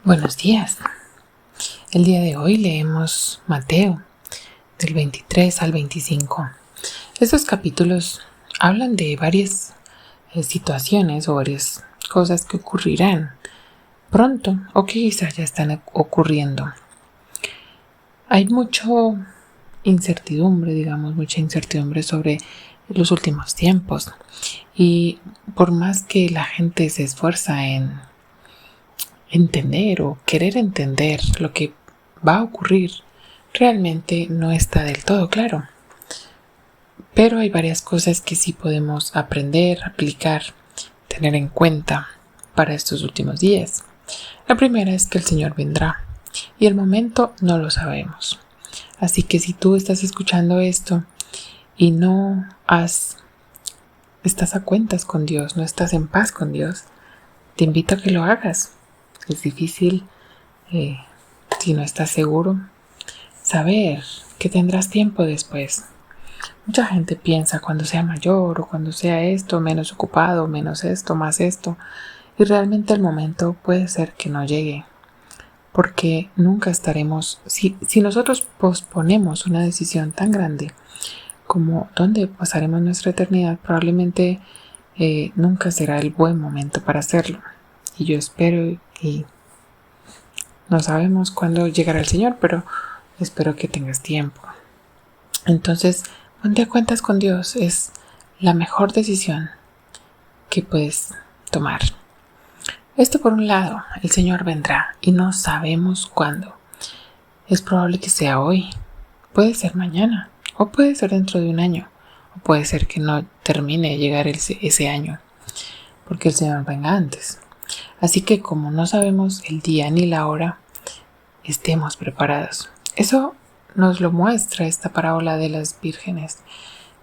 Buenos días. El día de hoy leemos Mateo, del 23 al 25. Estos capítulos hablan de varias situaciones o varias cosas que ocurrirán pronto o que quizás ya están ocurriendo. Hay mucha incertidumbre sobre los últimos tiempos. Y por más que la gente se esfuerza en entender o querer entender lo que va a ocurrir, realmente no está del todo claro. Pero hay varias cosas que sí podemos aprender, aplicar, tener en cuenta para estos últimos días. La primera es que el Señor vendrá y el momento no lo sabemos. Así que si tú estás escuchando esto y no estás a cuentas con Dios, no estás en paz con Dios, te invito a que lo hagas. Es difícil, si no estás seguro, saber que tendrás tiempo después. Mucha gente piensa cuando sea mayor o cuando sea esto, menos ocupado, menos esto, más esto. Y realmente el momento puede ser que no llegue. Porque nunca estaremos, si nosotros posponemos una decisión tan grande como dónde pasaremos nuestra eternidad, probablemente nunca será el buen momento para hacerlo. Y yo espero y no sabemos cuándo llegará el Señor, pero espero que tengas tiempo. Entonces, ponte a cuentas con Dios. Es la mejor decisión que puedes tomar. Esto por un lado, el Señor vendrá y no sabemos cuándo. Es probable que sea hoy, puede ser mañana, o puede ser dentro de un año, o puede ser que no termine de llegar ese año, porque el Señor venga antes. Así que como no sabemos el día ni la hora, estemos preparados. Eso nos lo muestra esta parábola de las vírgenes.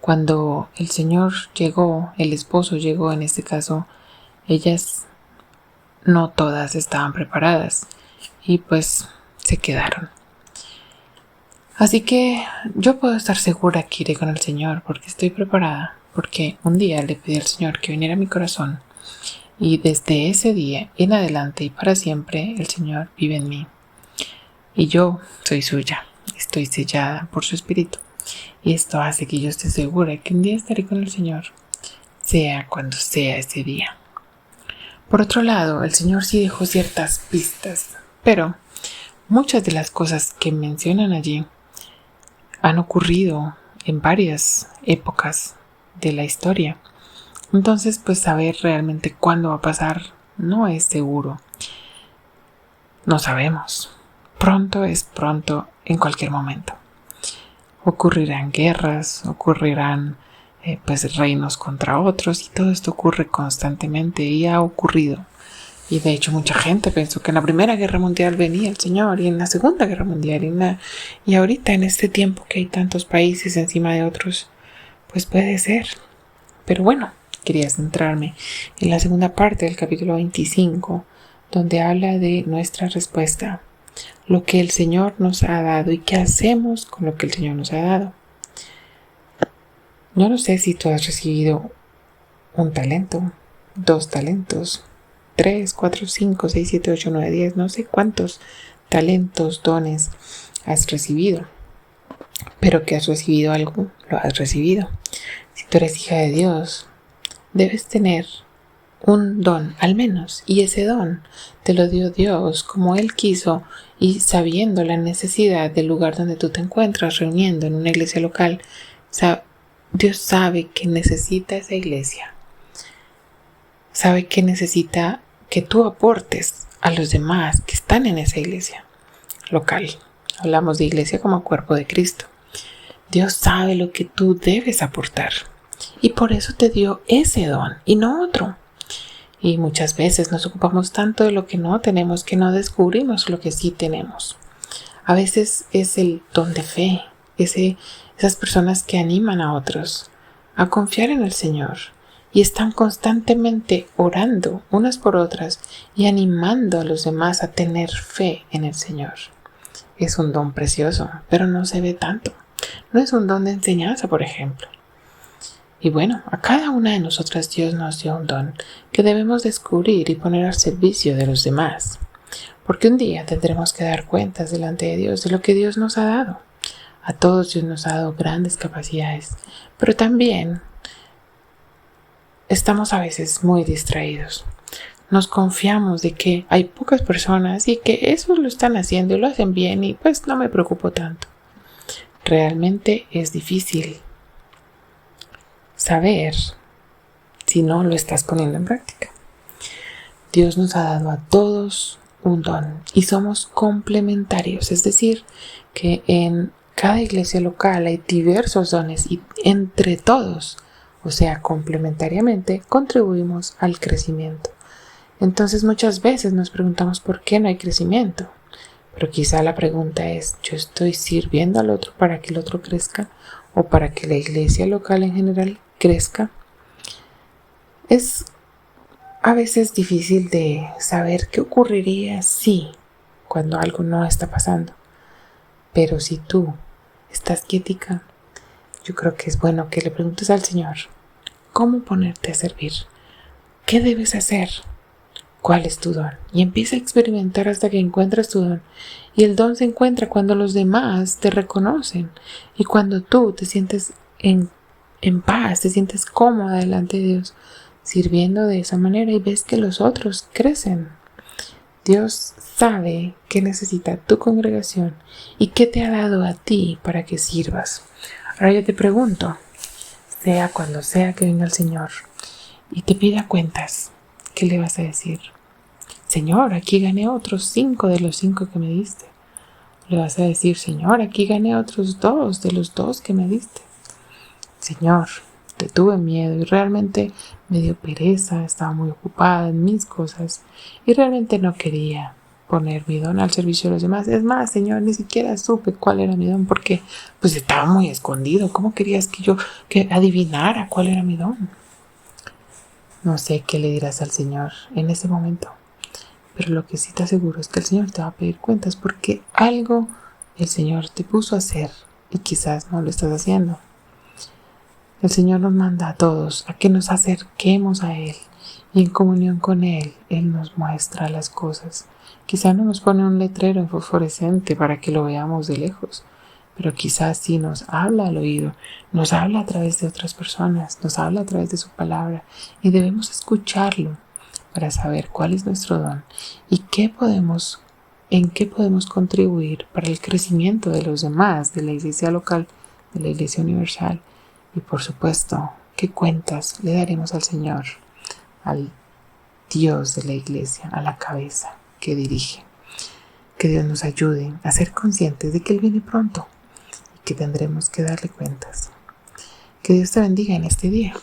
Cuando el Señor llegó, el esposo llegó, en este caso, ellas no todas estaban preparadas y pues se quedaron. Así que yo puedo estar segura que iré con el Señor porque estoy preparada, porque un día le pedí al Señor que viniera a mi corazón y desde ese día en adelante y para siempre el Señor vive en mí. Y yo soy suya, estoy sellada por su Espíritu. Y esto hace que yo esté segura que un día estaré con el Señor, sea cuando sea ese día. Por otro lado, el Señor sí dejó ciertas pistas, pero muchas de las cosas que mencionan allí han ocurrido en varias épocas de la historia. Entonces, pues saber realmente cuándo va a pasar no es seguro. No sabemos. Pronto es pronto en cualquier momento. Ocurrirán guerras, ocurrirán reinos contra otros y todo esto ocurre constantemente y ha ocurrido. Y de hecho mucha gente pensó que en la Primera Guerra Mundial venía el Señor y en la Segunda Guerra Mundial y ahorita en este tiempo que hay tantos países encima de otros, pues puede ser. Pero bueno, quería centrarme en la segunda parte del capítulo 25, donde habla de nuestra respuesta, lo que el Señor nos ha dado y qué hacemos con lo que el Señor nos ha dado. No sé si tú has recibido un talento, 2 talentos, 3, 4, 5, 6, 7, 8, 9, 10, no sé cuántos talentos, dones has recibido, pero que has recibido algo, lo has recibido. Si tú eres hija de Dios, debes tener un don al menos, y ese don te lo dio Dios como Él quiso y sabiendo la necesidad del lugar donde tú te encuentras reuniendo en una iglesia local. Dios sabe que necesita esa iglesia, sabe que necesita que tú aportes a los demás que están en esa iglesia local. Hablamos de iglesia como cuerpo de Cristo. Dios sabe lo que tú debes aportar y por eso te dio ese don y no otro. Y muchas veces nos ocupamos tanto de lo que no tenemos que no descubrimos lo que sí tenemos. A veces es el don de fe, esas personas que animan a otros a confiar en el Señor y están constantemente orando unas por otras y animando a los demás a tener fe en el Señor. Es un don precioso, pero no se ve tanto. No es un don de enseñanza, por ejemplo. Y bueno, a cada una de nosotras Dios nos dio un don que debemos descubrir y poner al servicio de los demás. Porque un día tendremos que dar cuentas delante de Dios de lo que Dios nos ha dado. A todos Dios nos ha dado grandes capacidades, pero también estamos a veces muy distraídos. Nos confiamos de que hay pocas personas y que eso lo están haciendo y lo hacen bien y pues no me preocupo tanto. Realmente es difícil saber si no lo estás poniendo en práctica. Dios nos ha dado a todos un don y somos complementarios, es decir, que en cada iglesia local hay diversos dones y entre todos, o sea, complementariamente, contribuimos al crecimiento. Entonces muchas veces nos preguntamos por qué no hay crecimiento, pero quizá la pregunta es, ¿yo estoy sirviendo al otro para que el otro crezca o para que la iglesia local en general crezca? Es a veces difícil de saber qué ocurriría cuando algo no está pasando. Pero si tú estás quietica, yo creo que es bueno que le preguntes al Señor cómo ponerte a servir, qué debes hacer, cuál es tu don. Y empieza a experimentar hasta que encuentres tu don. Y el don se encuentra cuando los demás te reconocen y cuando tú te sientes en paz, te sientes cómoda delante de Dios, sirviendo de esa manera y ves que los otros crecen. Dios sabe qué necesita tu congregación y qué te ha dado a ti para que sirvas. Ahora yo te pregunto, sea cuando sea que venga el Señor y te pida cuentas, ¿qué le vas a decir? Señor, aquí gané otros 5 de los 5 que me diste. Le vas a decir, Señor, aquí gané otros 2 de los 2 que me diste. Señor, te tuve miedo y realmente me dio pereza, estaba muy ocupada en mis cosas y realmente no quería poner mi don al servicio de los demás. Es más, Señor, ni siquiera supe cuál era mi don porque pues estaba muy escondido. ¿Cómo querías que yo adivinara cuál era mi don? No sé qué le dirás al Señor en ese momento, pero lo que sí te aseguro es que el Señor te va a pedir cuentas porque algo el Señor te puso a hacer y quizás no lo estás haciendo. El Señor nos manda a todos a que nos acerquemos a Él y en comunión con Él, Él nos muestra las cosas. Quizá no nos pone un letrero en fosforescente para que lo veamos de lejos, pero quizás sí nos habla al oído, nos habla a través de otras personas, nos habla a través de su palabra y debemos escucharlo para saber cuál es nuestro don y en qué podemos contribuir para el crecimiento de los demás, de la iglesia local, de la iglesia universal. Y por supuesto, ¿qué cuentas le daremos al Señor, al Dios de la iglesia, a la cabeza que dirige? Que Dios nos ayude a ser conscientes de que Él viene pronto y que tendremos que darle cuentas. Que Dios te bendiga en este día.